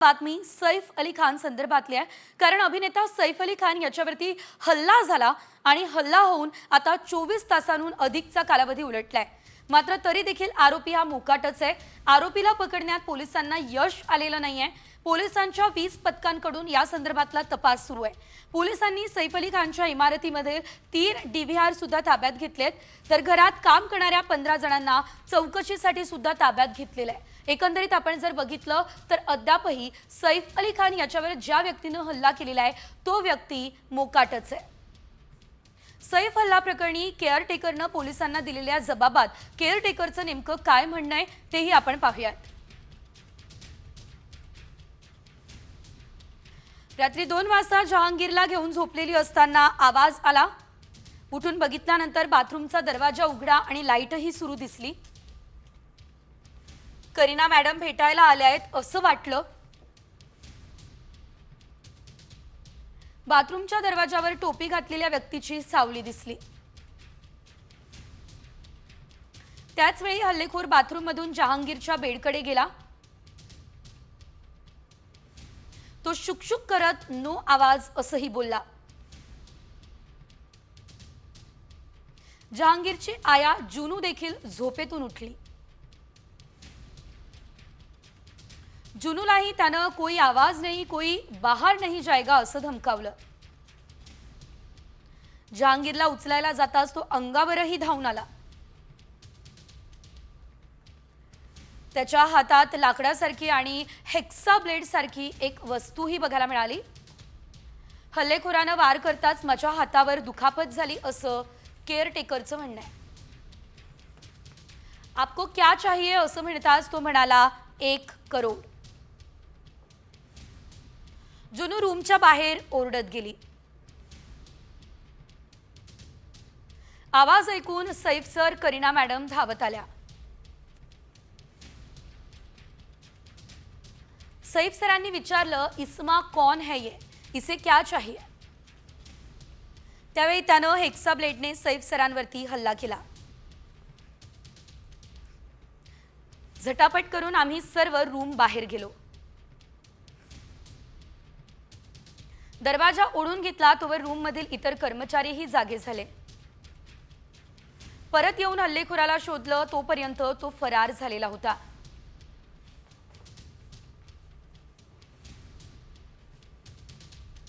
बातमी सैफ अली खान संदर्भातली आहे। कारण अभिनेता सैफ अली खान याच्यावरती हल्ला झाला आणि हल्ला होऊन आता 24 तासांहून अधिकचा कालावधी उलटलाय। मात्र तरी देखील आरोपी हा मोकाटच आहे। आरोपीला पकडण्यात पोलिसांना यश आलेलं नाहीये। पोलिसांच्या 20 पथकांकडून या संदर्भातला तपास सुरू आहे। पोलिसांनी सैफ अली खानच्या इमारतीमध्ये 3 DVR सुद्धा ताब्यात घेतलेत, तर घरात काम करणाऱ्या 15 जणांना चौकशीसाठी सुद्धा ताब्यात घेतलेलं आहे। एकंदरीत आपण जर बघितलं तर अद्यापही सैफ अली खान याच्यावर ज्या व्यक्तीने हल्ला केलेला आहे तो व्यक्ती मोकाटच आहे। सैफ हल्ला प्रकरणी केअरटेकरने पोलिसांना दिलेल्या जबाबात केअरटेकरचं नेमकं काय म्हणणं आहे तेही आपण पाहूयात। रात्री 2 वाजता जहांगीरला घेऊन झोपलेली असताना आवाज आला। उठून बघितल्यानंतर बाथरूमचा दरवाजा उघडा आणि लाईटही सुरू दिसली। करीना मॅडम भेटायला आल्या आहेत असं वाटलं। बाथरूमच्या दरवाजावर टोपी घातलेल्या व्यक्तीची सावली दिसली। त्याच वेळी हल्लेखोर बाथरूममधून जहांगीरच्या बेडकडे गेला। तो शुकशुक करत नो आवाज असंही बोलला। जहांगीरची आया जुनू देखील झोपेतून उठली। जुनूलाही त्यानं कोई आवाज नहीं कोई बाहर नहीं जाएगा असं धमकावलं। जहांगीरला उचलायला जाताच तो अंगावरही धावून आला। त्याच्या हातात लाकडासारखी आणि हेक्सा ब्लेड सारखी एक वस्तूही बघायला मिळाली। हल्लेखोरानं वार करताच माझ्या हातावर दुखापत झाली असं केअरटेकरचं म्हणणं आहे। आपको क्या चाहिए असं म्हणताच तो म्हणाला 1 करोड। जुनू रूमच्या बाहेर ओरडत गेली। आवाज ऐकून सैफ सर करीना मॅडम धावत आल्या। सैफ सरांनी विचारलं इस्मा कौन है ये, इसे क्या चाहिए। त्यावेळी त्यानं हेक्सा ब्लेडने सैफ सरांवरती हल्ला केला। झटापट करून आम्ही सर्व रूम बाहेर गेलो। दरवाजा ओढून घेतला तोवर रूम मधील इतर कर्मचारीही जागे झाले। परत येऊन हल्लेखोराला शोधलं तोपर्यंत तो फरार झालेला होता।